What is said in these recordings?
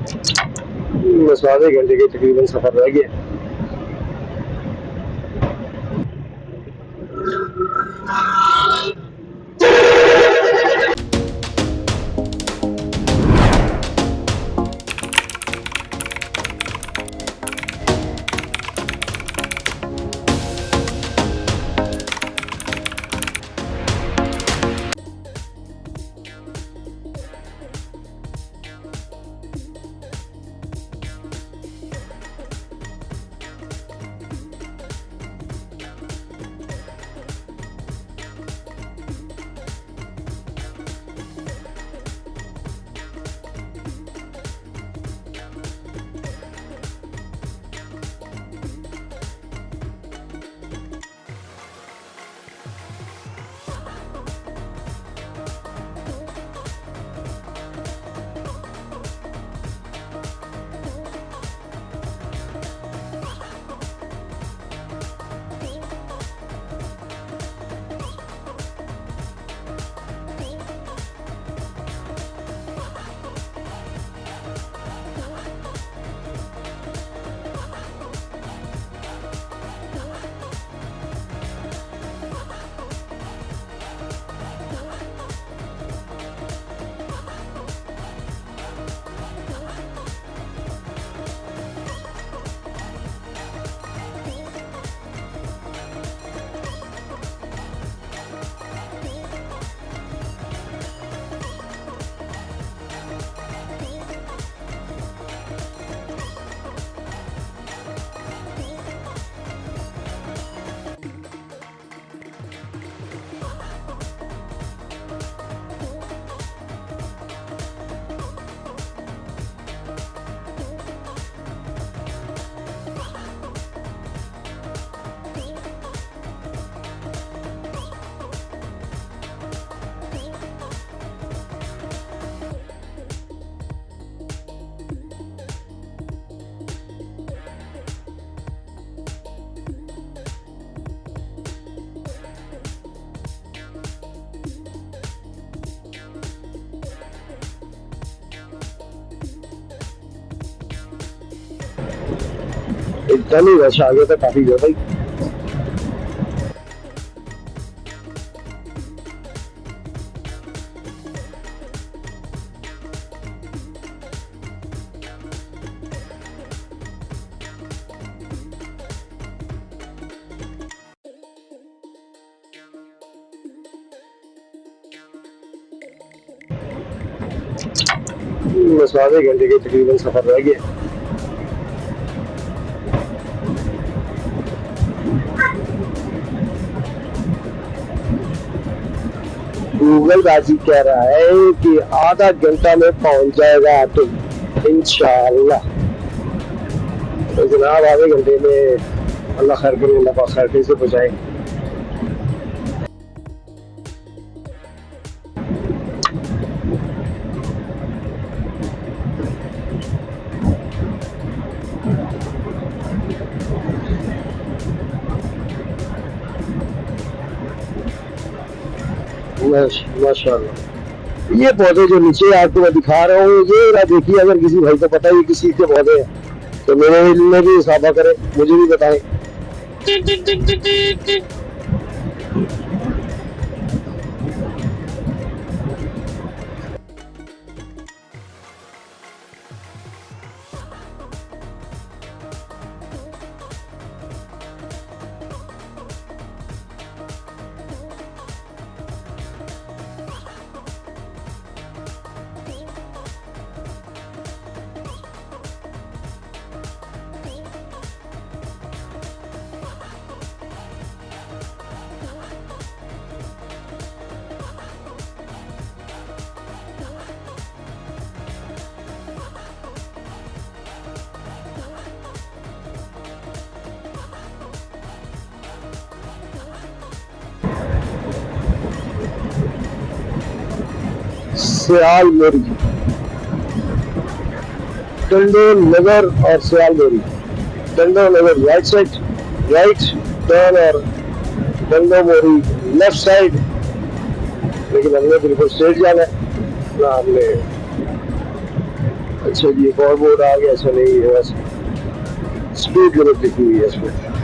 बस आधे घंटे के तकरीबन सफर रह गया। इतना नहीं रश आ गया था काफी ज्यादा ही। बस आधे घंटे के तकरीबन सफर रह गया। गूगल बाजी कह रहा है कि आधा घंटा में पहुंच जाएगा ऑटो इंशाअल्लाह। तो जनाब आधे घंटे में अल्लाह खैर करे, अल्लाह पाक खैर से पहुंचाए। माशाल्लाह। ये पौधे जो नीचे आपको मैं दिखा रहा हूँ, ये देखिए, अगर किसी भाई को पता है किसी के पौधे हैं तो मेरे में भी इसाफा करें, मुझे भी बताएं। सियाल मोरी, टंडो नगर और सियाल मोरी। टंडो नगर राइट साइड, राइट टर्न, और टंडो मोरी लेफ्ट साइड। लेकिन हमने बिल्कुल स्ट्रेट जाना है ना, हमने अच्छा जी, एक और बोर्ड आ गया, अच्छा नहीं है बस स्पीड लिमिट लिखी हुई है इसमें।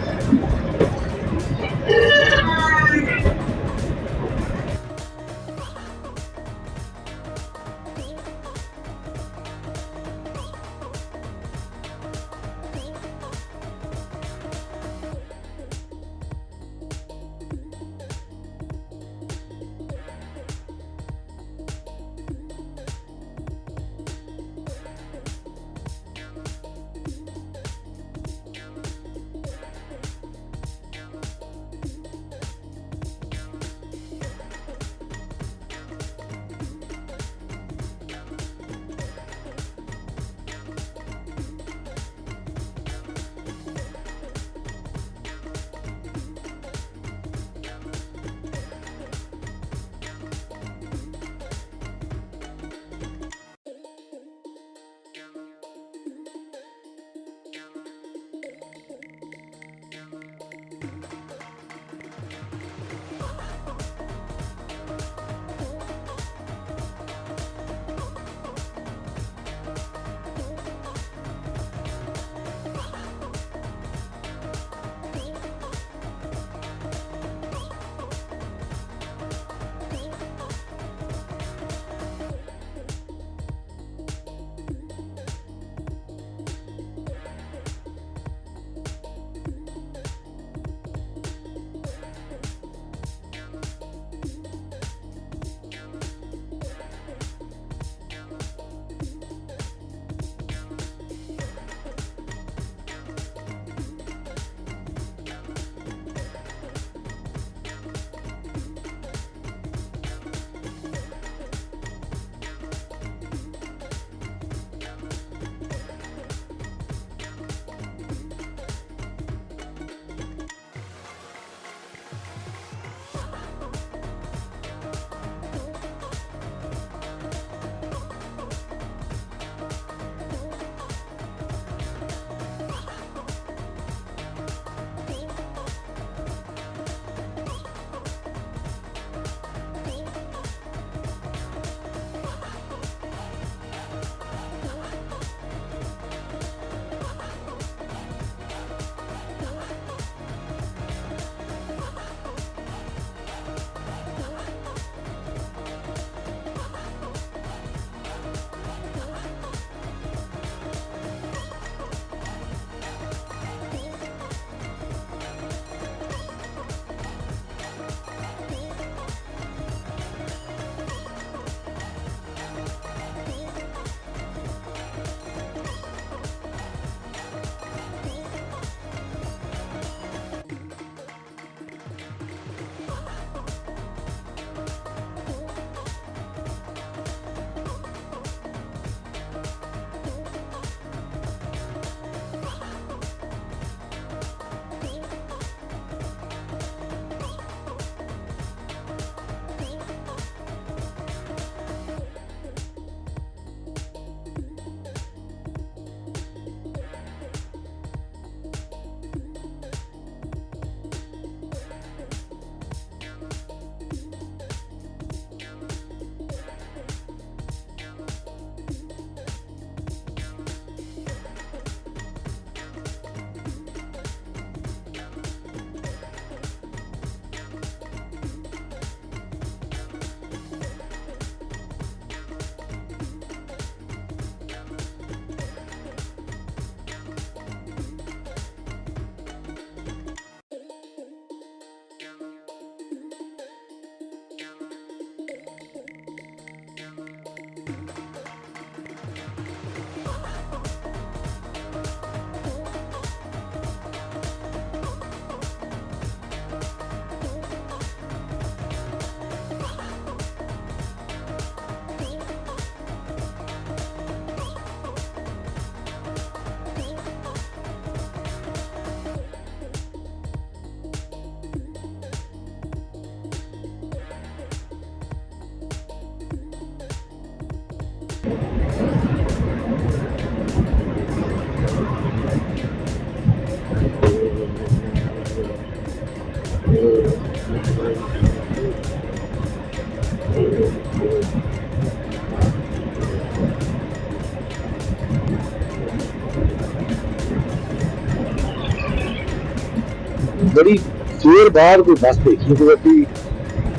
बड़ी देर बाद कोई बस देखी थी अभी,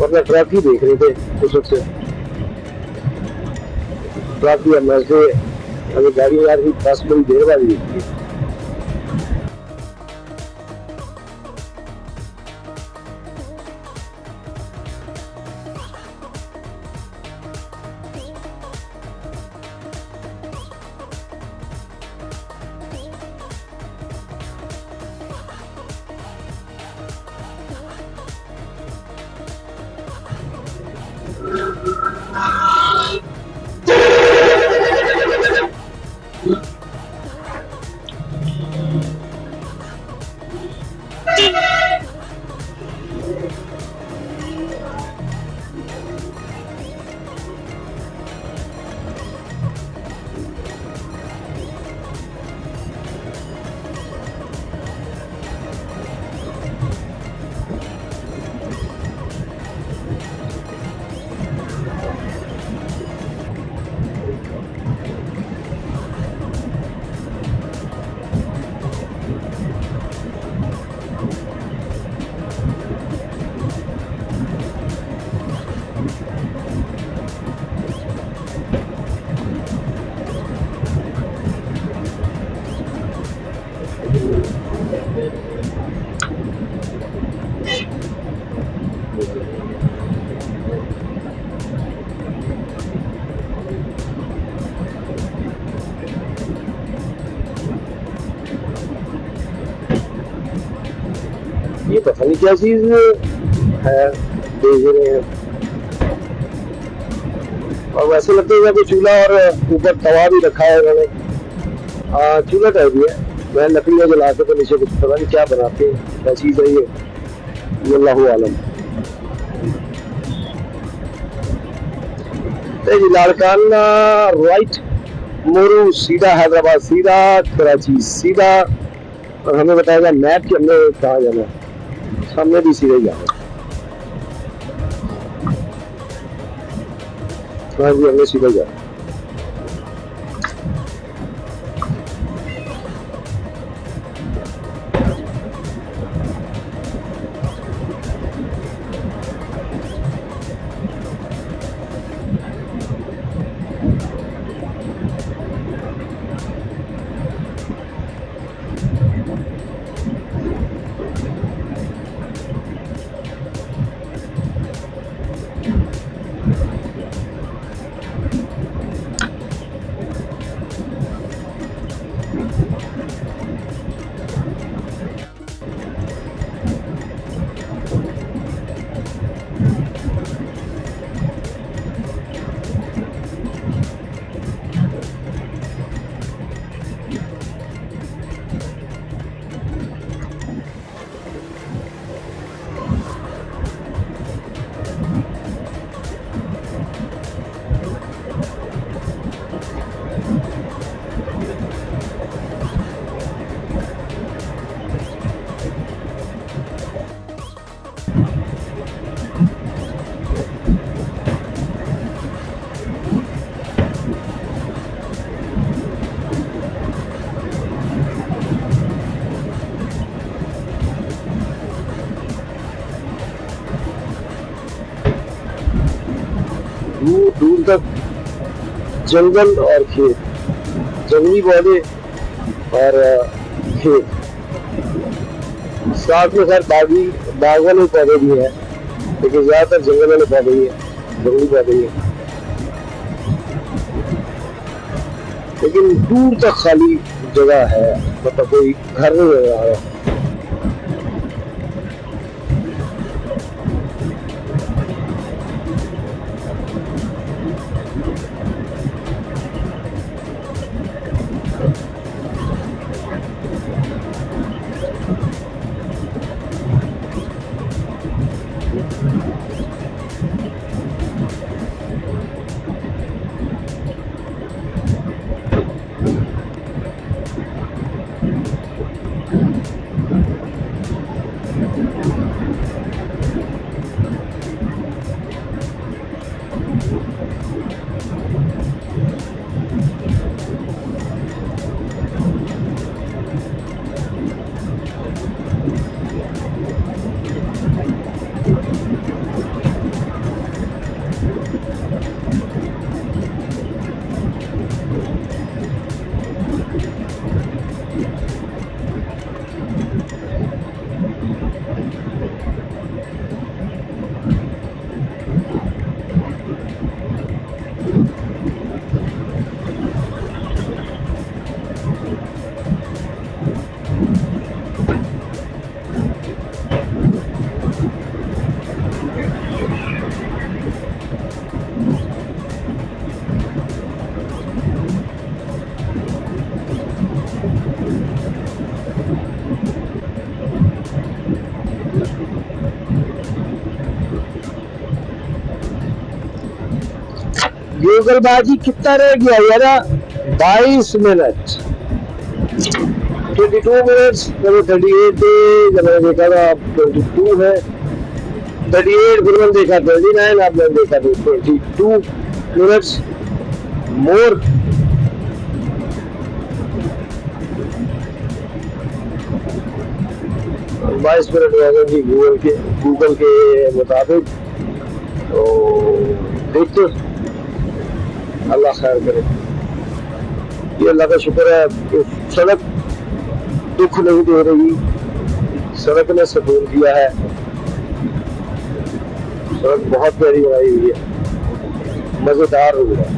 वरना ट्रक ही देख रहे थे उस वक्त से। ट्रक या मैं से अगर गाड़ी आ रही, बस बड़ी देर बाद देखी। ये पता नहीं क्या चीज है, देख रहे हैं। और वैसे लगता है कोई चूल्हा और ऊपर तवा भी रखा है उन्होंने। चूल्हा टाइप भी है, मैं लकड़ियाँ जला के तो नीचे कुछ पता नहीं क्या बनाते हैं, क्या चीज है ये, अल्लाहु आलम। जी लाड़काना राइट, मोरू सीधा हैदराबाद, सीधा कराची, सीधा। और हमें बताएगा मैप कि हमने कहाँ जाना है, सामने भी सीधे जाना। हाँ जी, हमने सीधे जाना। दूर दूर तक जंगल और खेत, जंगली पौधे और खेत, साथ में खैर बाग वाले पौधे भी हैं, लेकिन ज्यादातर जंगल वाले पौधे ही है, जंगली पौधे ही है। लेकिन दूर तक खाली जगह है, मतलब कोई घर नहीं नजर आ रहा। जुगलबाजी कितना रह गया यार? 22 मिनट, 22 मिनट्स, जब 38 थे, जब मैंने देखा था अब 22 है, 38, फिर मैंने देखा 39, अब मैंने देखा 22 मिनट्स मोर। और 22 मिनट हो गए गूगल के मुताबिक। तो देखते, अल्लाह खैर करे। ये अल्लाह का शुक्र है कि सड़क दुख नहीं दे रही, सड़क ने सुकून दिया है। सड़क बहुत प्यारी बनाई हुई है, मजेदार हो गया।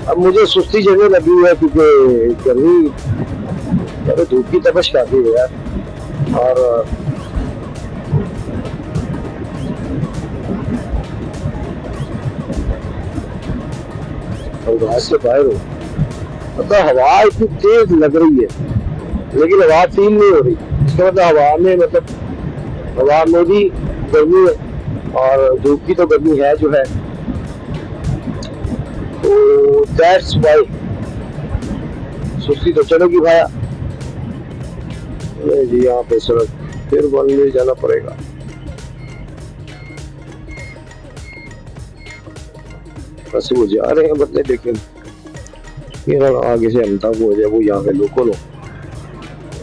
अब मुझे सुस्ती जगह लगी है क्योंकि गर्मी, धूप की तपश काफी है यार। और घर से बाहर हो, मतलब हवा इतनी तेज लग रही है लेकिन हवा फील नहीं हो रही। इसका मतलब हवा में, मतलब हवा में भी गर्मी है और धूप की तो गर्मी है जो है। तो दैट्स वाई सुस्ती तो चलेगी भाया। जी यहाँ पे सड़क फिर बनने जाना पड़ेगा। बस वो जा रहे हैं बदले, लेकिन मेरा आगे से हम तक हो जाए, वो यहाँ पे लोकल हो,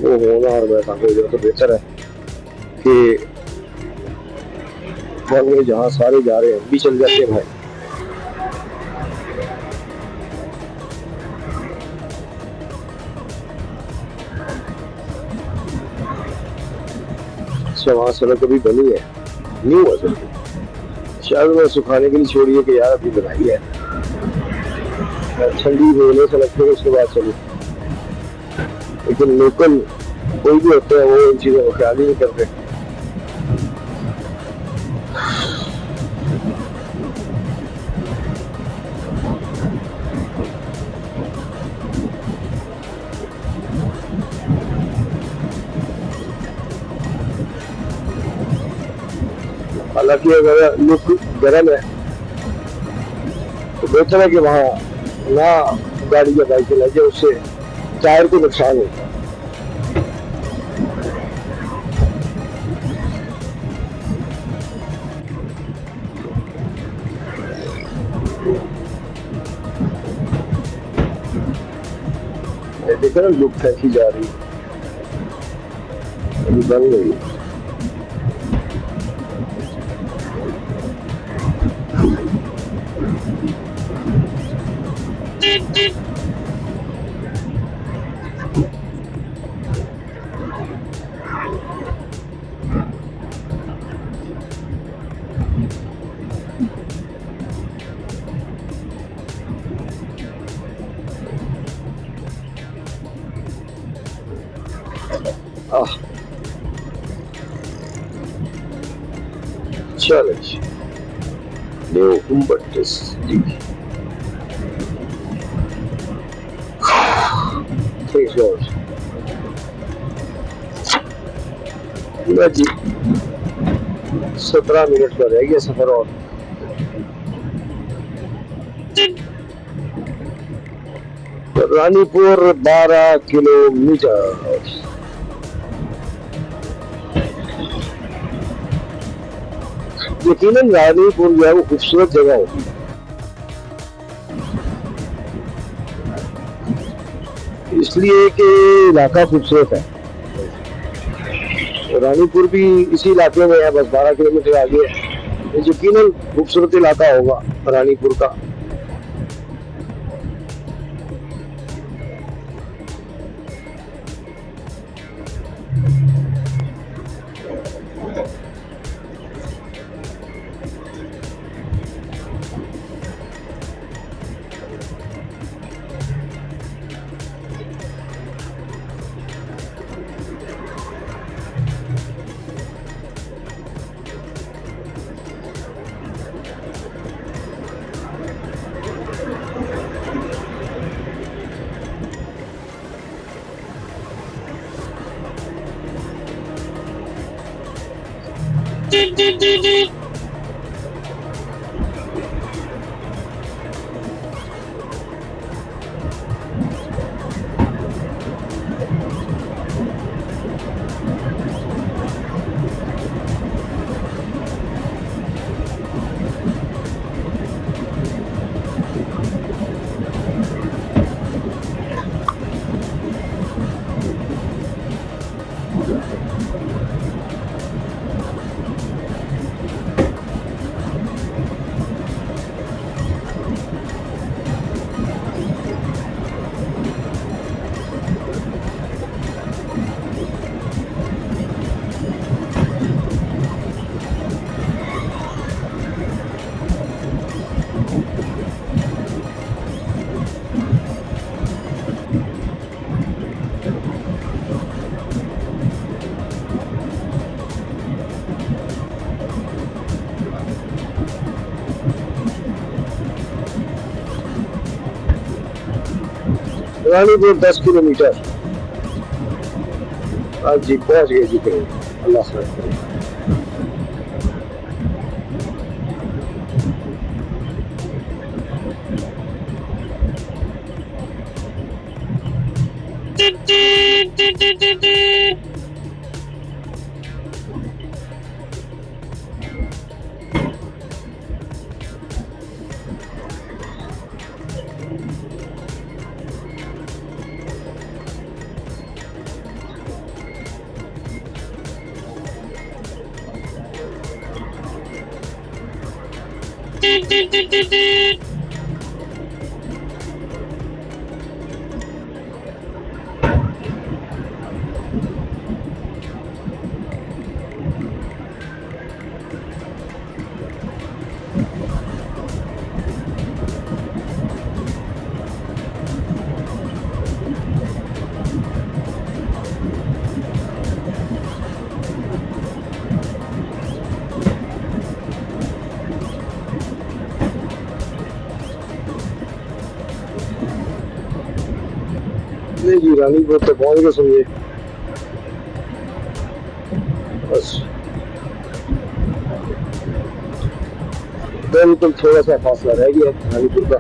वो होना और मैं तक हो जाए तो बेहतर है कि बनने जहाँ सारे जा रहे हैं भी चल जाते हैं भाई। अच्छा वहाँ सड़क अभी बनी है, न्यू है सड़क, शायद मैं सुखाने के लिए छोड़ी है कि यार अभी बनाई है, ठंडी होने से लगती है उसके बाद चलो। लेकिन लोकल कोई भी होते हैं वो इन चीजों को ख्याल ही नहीं करते। हालांकि अगर लुक गर्म है तो बेहतर है कि वहाँ ना गाड़ी या बाइक चलाई जाए, उससे टायर को नुकसान होता है। देखो ना लुक फैंसी जा रही है, अभी बन गई। challenge. New Humbertus D. Thanks Lord. जी 17 मिनट का रह गया सफर और रानीपुर 12 किलोमीटर। यकीनन रानीपुर जो है वो खूबसूरत जगह होगी, इसलिए कि इलाका खूबसूरत है। रानीपुर भी इसी इलाके में है, बस 12 किलोमीटर आगे है। यकीनन खूबसूरत इलाका होगा रानीपुर का। रानीपुर 10 किलोमीटर। आज जी पहुंच गए जी कहीं। अल्लाह खैर करे। जी रानीपुर तो पहुंच गए समझे। बस बिल्कुल थोड़ा सा फासला रह गया रानीपुर का।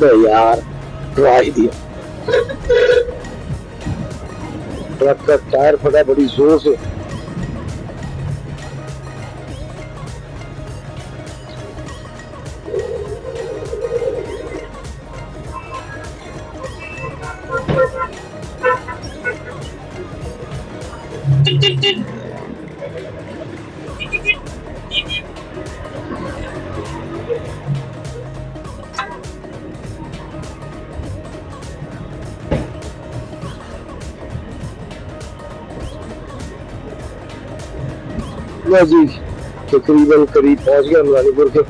अबे यार ट्राई दिया, ट्रक का टायर फटा बड़ी जोर से। जी तकरीबन करीब पहुंच गया मलानीपुर के।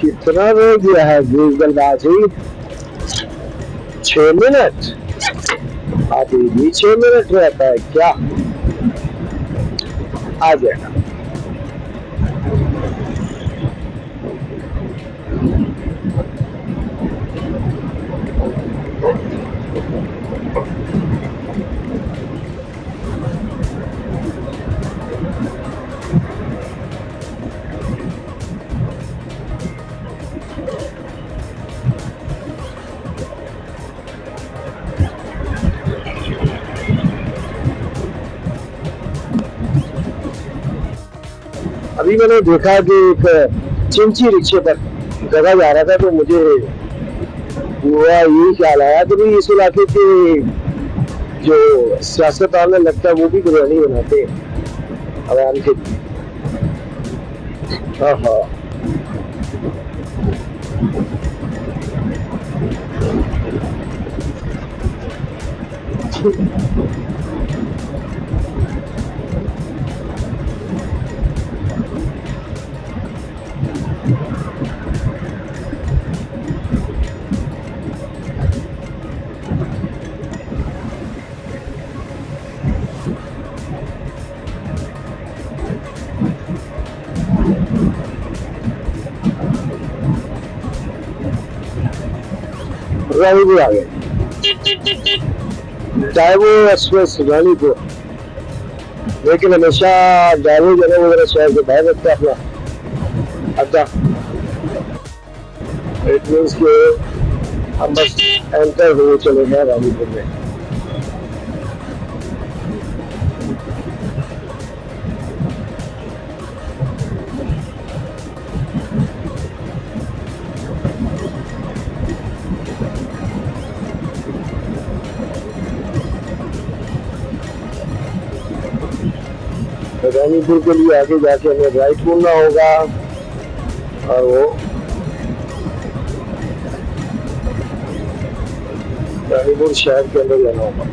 कितना रह गया है गूगलबाजी? 6 मिनट? अभी भी 6 मिनट रहता है क्या? आ जाएगा। अभी मैंने देखा कि एक चिंची रिक्शे पर जगह जा रहा था तो मुझे हुआ यही ख्याल आया कि भाई इस इलाके के जो सियासतदान में लगता है वो भी बिरयानी बनाते हैं आवाम के। हाँ हाँ रानीपुर आ गए, चाहे वो एक्सप्रेस रानीपुर, लेकिन हमेशा ड्राइवर जो है वो शहर के बाहर रखता है अपना अड्डा। इट मीन्स के हम बस एंटर हुए चले गए रानीपुर में। रानीपुर के लिए आगे जाके हमें राइट मुड़ना होगा और वो रानीपुर शहर के अंदर जाना होगा।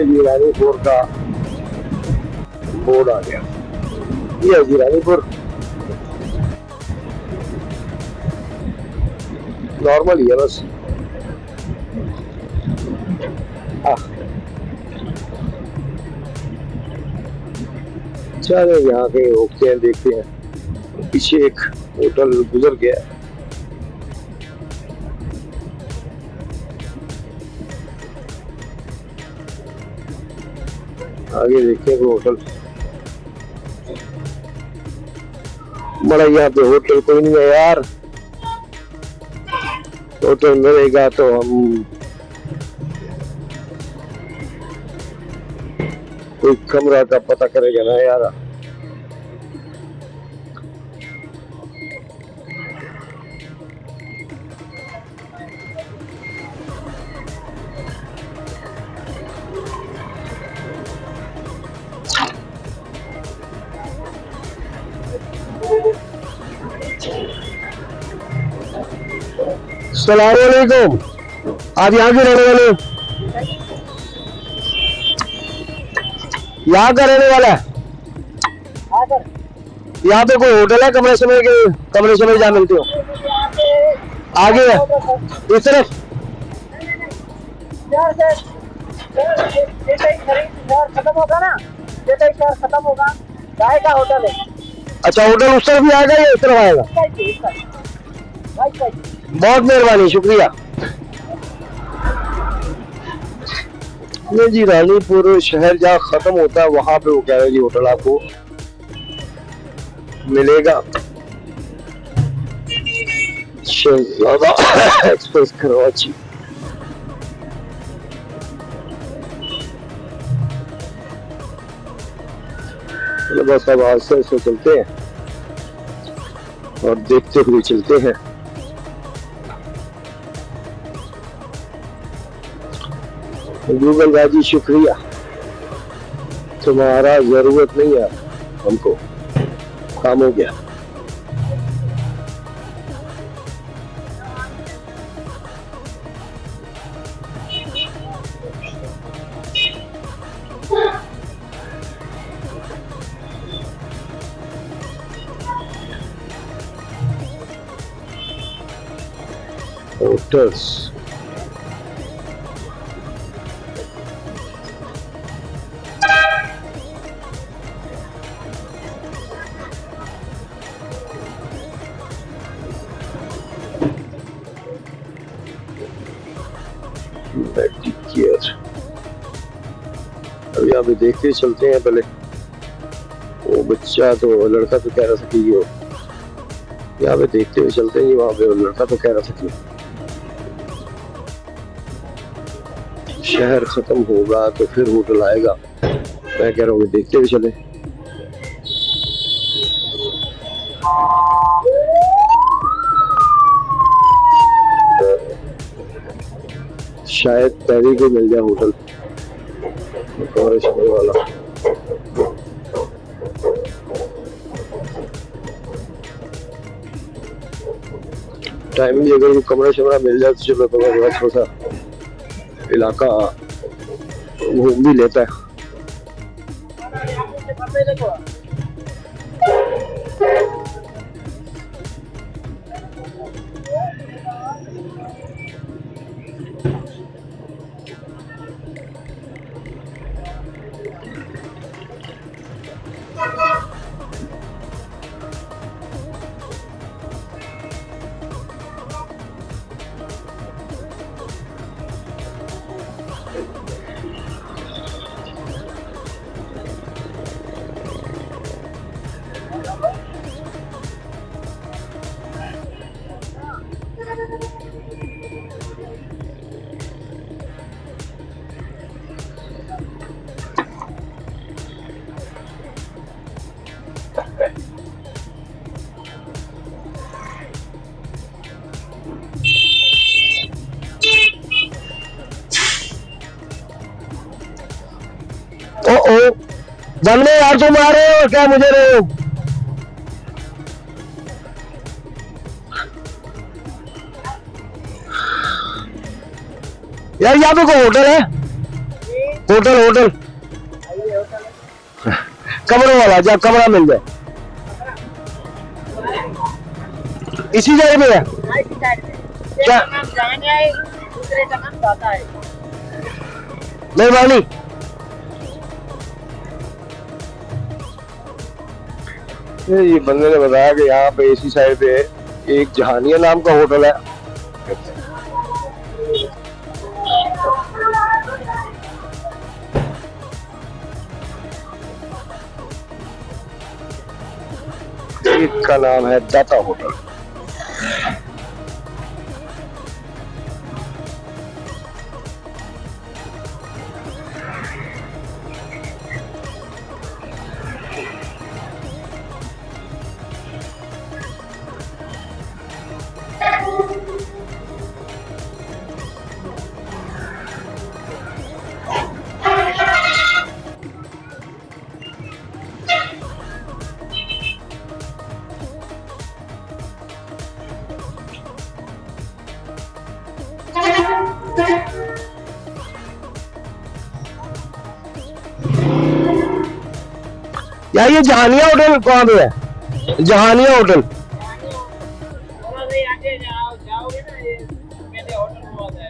जी रानीपुर का बोर्ड आ गया, ये जी रानीपुर नॉर्मल ही है बस। चलो यहाँ के रोकते हैं, देखते हैं। पीछे एक होटल गुजर गया, आगे देखते हैं होटल। बड़ा यहाँ पे होटल कोई नहीं है यार, होटल मिलेगा तो हम कोई कमरा का पता करेगा ना यार। अस्सलाम वालेकुम, आप यहाँ के रहने वाले? यहाँ का रहने वाला है? यहाँ पे कोई होटल है कमरे समय के? कमरे समय जहाँ मिलते हो आगे है इस तरफ? खत्म होगा ना, खत्म होगा चाय का होटल है। अच्छा, होटल उस तरफ ही आएगा या इस तरफ आएगा? बहुत मेहरबानी, शुक्रिया। नहीं जी, रानीपुर शहर जहाँ खत्म होता है वहां पे वो कह रहे जी होटल आपको मिलेगा। शहजादा एक्सप्रेस कराची। बस अब आस्ते आस्ते चलते हैं और देखते हुए चलते हैं। गूगल बाजी शुक्रिया, तुम्हारा जरूरत नहीं है, हमको काम हो गया। होटल्स अब यहाँ पे देखते चलते हैं। पहले वो बच्चा तो लड़का तो कह रहा था कि ये यहाँ पे देखते हुए चलते हैं। वहां पे वो लड़का तो कह रहा था कि शहर खत्म होगा तो फिर होटल आएगा। मैं कह रहा हूँ देखते हुए चले। शायद तैरी को मिल जाए होटल कमरे शमरे वाला। टाइम भी अगर कमरा शमरा मिल जाए तो चलो थोड़ा सा इलाका घूम भी लेता है। ओ बनने यार, तुम आ रहे हो क्या मुझे रहे हो? यार यहाँ पे कोई होटल है? होटल होटल कमरों वाला, जब कमरा मिल जाए इसी जगह में है क्या? दूसरे का नाम दाता है। मेहरबानी। ये बंदे ने बताया कि यहाँ पे इसी साइड पे एक जहानिया नाम का होटल है। एक का नाम है दाता होटल। यार ये जहानिया होटल कहाँ पे है? जहानिया होटल जाओगे ना, ये पहले होटल बहुत है।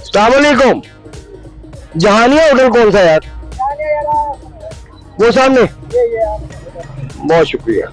अस्सलामुअलैकुम। जहानिया होटल कौन सा यार? वो सामने। बहुत शुक्रिया।